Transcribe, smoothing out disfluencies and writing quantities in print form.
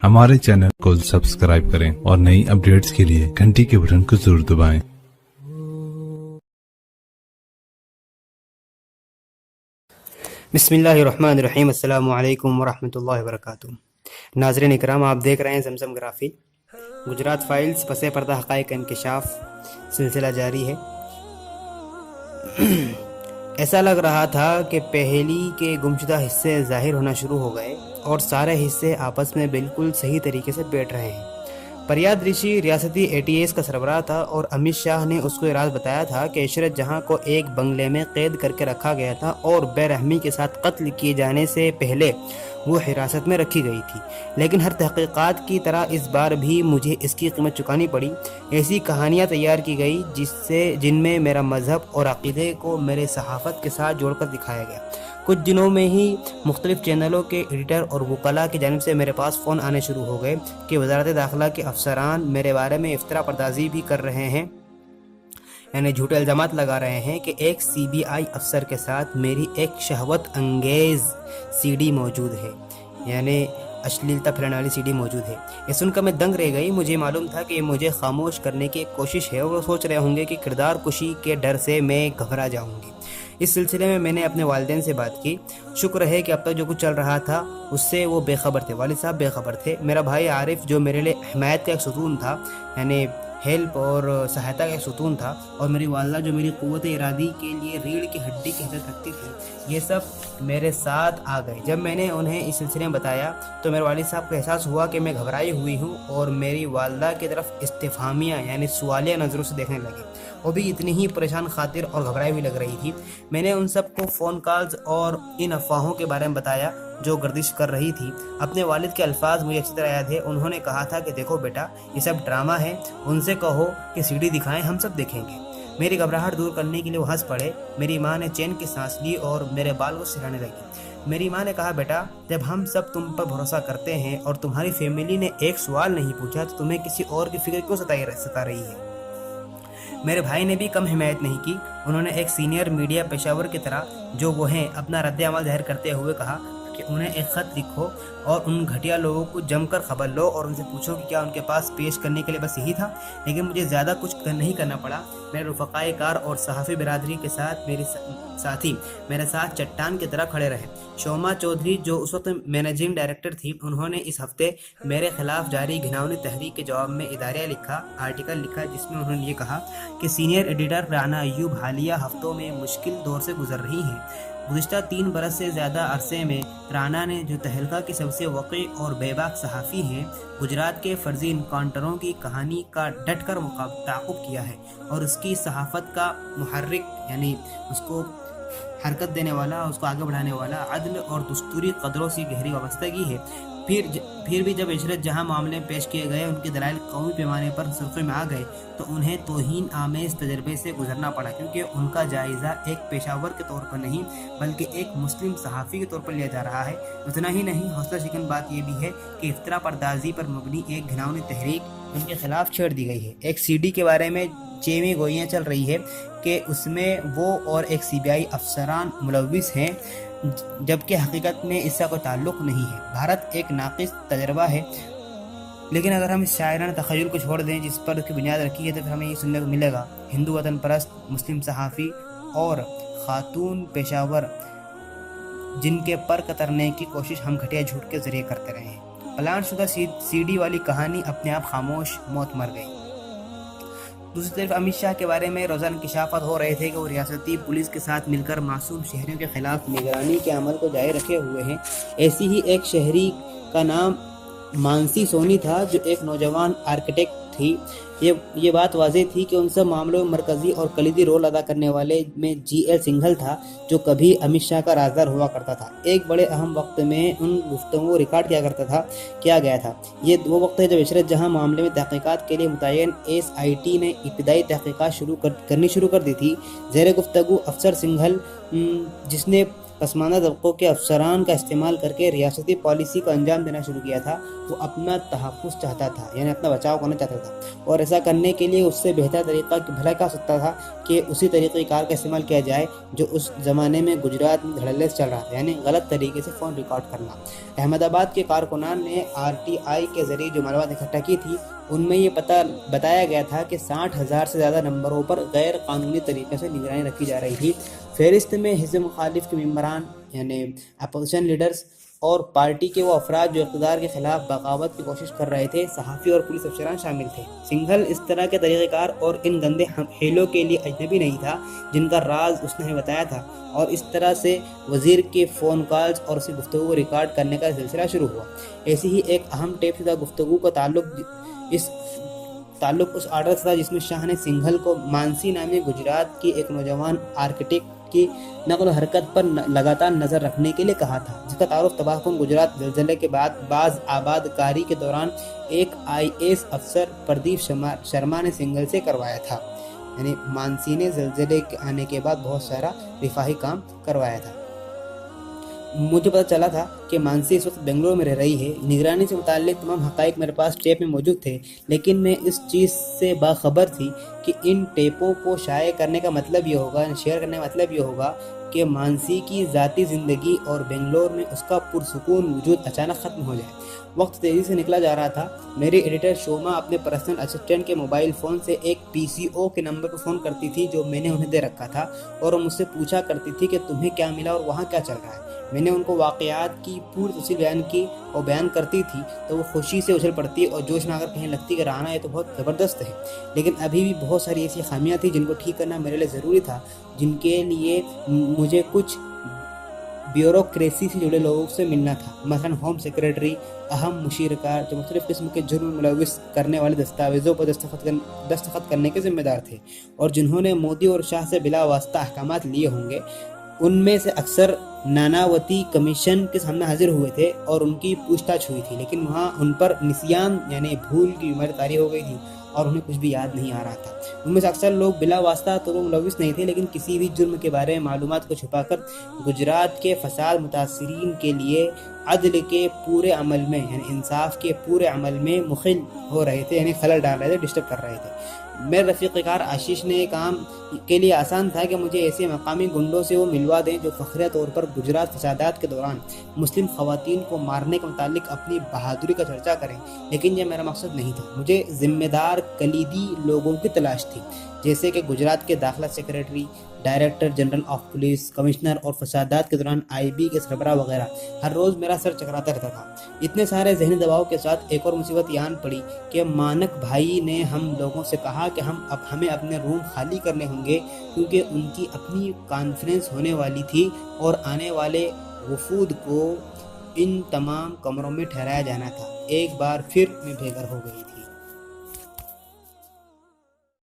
हमारे चैनल को सब्सक्राइब करें और नई अपडेट्स के लिए घंटी के बटन को जरूर दबाएं। बिस्मिल्लाहिर्रहमानिर्रहीम, अस्सलामु अलैकुम वरहमतुल्लाहि वबरकातुहू। नाज़रीन इकराम, आप देख रहे हैं ज़मज़म ग्राफिक। गुजरात फाइल्स पसे पर्दा हक़ाइक़ का इंकशाफ सिलसिला जारी है। ऐसा लग रहा था कि पहेली के गुमशुदा हिस्से ज़ाहिर होना शुरू हो गए और सारे हिस्से आपस में बिल्कुल सही तरीके से बैठ रहे हैं। प्रयाद ऋषि रियासती ATS का सरबराह था और अमित शाह ने उसको ये राज बताया था कि इशरत जहां को एक बंगले में कैद करके रखा गया था और बेरहमी के साथ कत्ल किए जाने से पहले वो हिरासत में रखी गई थी। लेकिन हर तहकीकात की तरह इस बार भी मुझे इसकी कीमत चुकानी पड़ी। ऐसी कहानियाँ तैयार की गई जिनमें मेरा मजहब और अक़ीदे को मेरे सहाफ़त के साथ जोड़कर दिखाया गया। कुछ दिनों में ही मुख्तलिफ चैनलों के एडिटर और वकला की जानिब से मेरे पास फ़ोन आने शुरू हो गए कि वज़ारत दाखिला के अफसरान मेरे बारे में इफ्तरा पर्दाजी भी कर रहे हैं, यानी झूठे इल्ज़ामात लगा रहे हैं कि एक CBI अफसर के साथ मेरी एक शहवत अंगेज़ CD मौजूद है, यानी अश्लीलता फैलाने वाली CD मौजूद है। ये सुनकर मैं दंग रह गई। मुझे मालूम था कि मुझे खामोश करने की कोशिश है और वो सोच रहे होंगे कि किरदार कुशी के डर से मैं घबरा जाऊंगी। इस सिलसिले में मैंने अपने वालिदैन से बात की। शुक्र है कि अब तक जो कुछ चल रहा था उससे वो बेखबर थे, वालिद साहब बेखबर थे। मेरा भाई आरिफ जो मेरे लिए हिमायत का एक सुतून था, यानी हेल्प और सहायता का एक सुतून था, और मेरी वालदा जो मेरी क़ुव्वत इरादी के लिए रीढ़ की हड्डी की हैसियत रखती थी, ये सब मेरे साथ आ गए। जब मैंने उन्हें इस सिलसिले में बताया तो मेरे वालिद साहब को एहसास हुआ कि मैं घबराई हुई हूँ और मेरी वालदा की तरफ इस्तिफ़हामिया यानी सवालिया नज़रों से देखने लगी। वो भी इतनी ही परेशान खातिर और घबराई हुई लग रही थी। मैंने उन सबको फ़ोन कॉल्स और इन अफवाहों के बारे में बताया जो गर्दिश कर रही थी। अपने वालिद के अल्फाज मुझे अच्छी तरह याद है। उन्होंने कहा था कि देखो बेटा, ये सब ड्रामा है, उनसे कहो कि CD दिखाएं, हम सब देखेंगे। मेरी घबराहट दूर करने के लिए वो हंस पड़े। मेरी माँ ने चैन की सांस ली और मेरे बाल को सिराने लगी। मेरी माँ ने कहा, बेटा, जब हम सब तुम पर भरोसा करते हैं और तुम्हारी फैमिली ने एक सवाल नहीं पूछा तो तुम्हें किसी और की फिक्र क्यों सता रही है। मेरे भाई ने भी कम हिमायत नहीं की। उन्होंने एक सीनियर मीडिया पेशावर की तरह जो वो हैं अपना रद्द-ए-अमल ज़ाहिर करते हुए कहा कि उन्हें एक ख़त लिखो और उन घटिया लोगों को जमकर खबर लो और उनसे पूछो कि क्या उनके पास पेश करने के लिए बस यही था। लेकिन मुझे ज़्यादा कुछ नहीं करना पड़ा। मेरे रफ़क़ाए कार और सहाफ़ी बिरादरी के साथ मेरे साथी मेरे साथ चट्टान की तरह खड़े रहे। शोमा चौधरी जो उस वक्त मैनेजिंग डायरेक्टर थी, उन्होंने इस हफ्ते मेरे खिलाफ जारी घिनौनी तहरीक के जवाब में आर्टिकल लिखा जिसमें उन्होंने ये कहा कि सीनियर एडिटर राना अय्यूब हालिया हफ्तों में मुश्किल दौर से गुजर रही हैं। गुज़िश्ता 3 बरस से ज़्यादा अरसे में राना ने जो तहलका की सबसे वक़ी और बेबाक सहाफ़ी हैं, गुजरात के फ़र्ज़ी इनकाउंटरों की कहानी का डटकर ताक़ुब किया है और उसकी सहाफ़त का मुहर्रिक, यानी उसको हरकत देने वाला, उसको आगे बढ़ाने वाला अदल और दस्तूरी कदरों से गहरी वाबस्तगी है। फिर भी जब इशरत जहां मामले पेश किए गए, उनके दलाइल कौमी पैमाने पर सुर्ख़ी में आ गए तो उन्हें तौहीन आमेज़ तजर्बे से गुजरना पड़ा, क्योंकि उनका जायज़ा एक पेशावर के तौर पर नहीं बल्कि एक मुस्लिम सहाफ़ी के तौर पर लिया जा रहा है। उतना ही नहीं, हौसला शिकन बात यह भी है कि इफ्तरा पर्दाजी पर मबनी एक घिनौनी तहरीक उनके खिलाफ छेड़ दी गई है। एक CD के बारे में चेवी गोइयाँ चल रही है कि उसमें वो और एक CBI अफसरान मुलव्विस हैं, जबकि हकीकत में इसका कोई ताल्लुक़ नहीं है। भारत एक नाक़िस तजर्बा है, लेकिन अगर हम इस शायराना तख़य्युल को छोड़ दें जिस पर उसकी बुनियाद रखी है तो फिर हमें ये सुनने को मिलेगा, हिंदू वतन परस्त मुस्लिम सहाफ़ी और ख़ातून पेशावर जिनके पर कतरने की कोशिश हम घटिया झूठ के ज़रिए करते रहे हैं। प्लान शुदा CD वाली कहानी अपने आप खामोश मौत मर गई। दूसरी तरफ अमित शाह के बारे में रोज़ाना इंकशाफात हो रहे थे कि वो रियासती पुलिस के साथ मिलकर मासूम शहरियों के खिलाफ निगरानी के अमल को जारी रखे हुए हैं। ऐसी ही एक शहरी का नाम मानसी सोनी था जो एक नौजवान आर्किटेक्ट थी। ये बात वाज़ेह थी कि उन सब मामलों में मरकज़ी और कलीदी रोल अदा करने वाले में GL सिंघल था जो कभी अमित शाह का राजदार हुआ करता था। एक बड़े अहम वक्त में उन गुफ्तगू को रिकॉर्ड किया गया था। ये वो वक्त है जब इशरत जहां मामले में तहक़ीक़ात के लिए मुतय्यन SIT ने इब्तिदाई तहक़ीक़ात करनी शुरू कर दी थी। ज़ेर गुफ्तगू अफसर सिंघल, जिसने پسماندہ طبقوں کے افسران کا استعمال کر کے ریاستی پالیسی کو انجام دینا شروع کیا تھا۔ وہ اپنا تحفظ چاہتا تھا، یعنی اپنا بچاؤ کرنا چاہتا تھا، اور ایسا کرنے کے لیے اس سے بہتر طریقہ بھلا کیا سکتا تھا کہ اسی طریقۂ کار کا استعمال کیا جائے جو اس زمانے میں گجرات میں دھڑلے سے چل رہا تھا، یعنی غلط طریقے سے فون ریکارڈ کرنا۔ احمد آباد کے کارکنان نے RTI کے ذریعے جو معلومات اکٹھا کی تھی ان میں یہ بتایا گیا تھا کہ 60,000 سے زیادہ نمبروں پر غیر قانونی طریقے سے نگرانی رکھی جا رہی تھی۔ فہرست میں حزب مخالف کے ممبران یعنی اپوزیشن لیڈرز اور پارٹی کے وہ افراد جو اقتدار کے خلاف بغاوت کی کوشش کر رہے تھے، صحافی اور پولیس افسران شامل تھے۔ سنگھل اس طرح کے طریقہ کار اور ان گندے ہیلوں کے لیے اجنبی نہیں تھا جن کا راز اس نے بتایا تھا، اور اس طرح سے وزیر کے فون کالز اور اسی گفتگو کو ریکارڈ کرنے کا سلسلہ شروع ہوا۔ ایسی ہی ایک اہم ٹیپ شدہ گفتگو کا تعلق اس آرڈر سے تھا جس میں شاہ نے سنگھل کو مانسی نامی گجرات کی ایک نوجوان آرکیٹیکٹ کی نقل و حرکت پر لگاتار نظر رکھنے کے لیے کہا تھا، جس کا تعارف تباہ کن گجرات زلزلے کے بعد باز آباد کاری کے دوران ایک IAS افسر پردیپ شرما نے سنگھل سے کروایا تھا۔ یعنی مانسی نے زلزلے کے آنے کے بعد بہت سارا رفاہی کام کروایا تھا۔ مجھے پتہ چلا تھا کہ مانسی اس وقت بنگلور میں رہ رہی ہے۔ نگرانی سے متعلق تمام حقائق میرے پاس ٹیپ میں موجود تھے، لیکن میں اس چیز سے باخبر تھی کہ ان ٹیپوں کو شائع کرنے کا مطلب یہ ہوگا، شیئر کرنے کا مطلب یہ ہوگا کہ مانسی کی ذاتی زندگی اور بنگلور میں اس کا پرسکون وجود اچانک ختم ہو جائے۔ وقت تیزی سے نکلا جا رہا تھا۔ میری ایڈیٹر شوما اپنے پرسنل اسسٹنٹ کے موبائل فون سے ایک PCO کے نمبر پر فون کرتی تھی جو میں نے انہیں دے رکھا تھا، اور وہ مجھ سے پوچھا کرتی تھی کہ تمہیں کیا ملا اور وہاں کیا چل رہا ہے۔ میں نے ان کو واقعات کی پوری تفصیل بیان کرتی تھی تو وہ خوشی سے اچھل پڑتی اور جوش میں آ کر کہنے لگتی کہ رانا یہ تو بہت زبردست ہے، لیکن ابھی بھی بہت ساری ایسی خامیاں تھیں جن کو ٹھیک کرنا میرے لیے ضروری تھا، جن کے لیے مجھے کچھ بیوروکریسی سے جڑے لوگوں سے ملنا تھا، مثلا ہوم سیکریٹری، اہم مشیرکار جو مختلف قسم کے جرم میں ملوث کرنے والے دستاویزوں پر دستخط کرنے کے ذمہ دار تھے، اور جنہوں نے مودی اور شاہ سے بلا واسطہ احکامات لیے ہوں گے۔ ان میں سے اکثر ناناوتی کمیشن کے سامنے حاضر ہوئے تھے اور ان کی پوچھ تاچھ ہوئی تھی، لیکن وہاں ان پر نسیان یعنی بھول کی بیماری طاری ہو گئی تھی اور انہیں کچھ بھی یاد نہیں آ رہا تھا۔ ان میں سے اکثر لوگ بلا واسطہ تو وہ ملوث نہیں تھے، لیکن کسی بھی جرم کے بارے میں معلومات کو چھپا کر گجرات کے فساد متاثرین کے لیے عدل کے پورے عمل میں یعنی انصاف کے پورے عمل میں مخل ہو رہے تھے، یعنی خلل ڈال رہے تھے، ڈسٹرب کر رہے تھے۔ میرے رفیق کار آشیش نے یہ کام کے لیے آسان تھا کہ مجھے ایسے مقامی گنڈوں سے وہ ملوا دیں جو فخریہ طور پر گجرات فسادات کے دوران مسلم خواتین کو مارنے کے متعلق اپنی بہادری کا چرچا کریں، لیکن یہ میرا مقصد نہیں تھا۔ مجھے ذمہ دار کلیدی لوگوں کی تلاش تھی، جیسے کہ گجرات کے داخلہ secretary, director general of police, commissioner اور فسادات کے دوران IB کے سربراہ وغیرہ۔ ہر روز میرا سر چکراتا رہتا تھا۔ اتنے سارے ذہنی دباؤ کے ساتھ ایک اور مصیبت یہ آن پڑی کہ مانک بھائی نے ہم لوگوں سے کہا کہ ہمیں اپنے روم خالی کرنے ہوں گے، کیونکہ ان کی اپنی کانفرنس ہونے والی تھی اور آنے والے وفود کو ان تمام کمروں میں ٹھہرایا جانا تھا۔ ایک بار پھر میں بے گھر ہو گئی تھی۔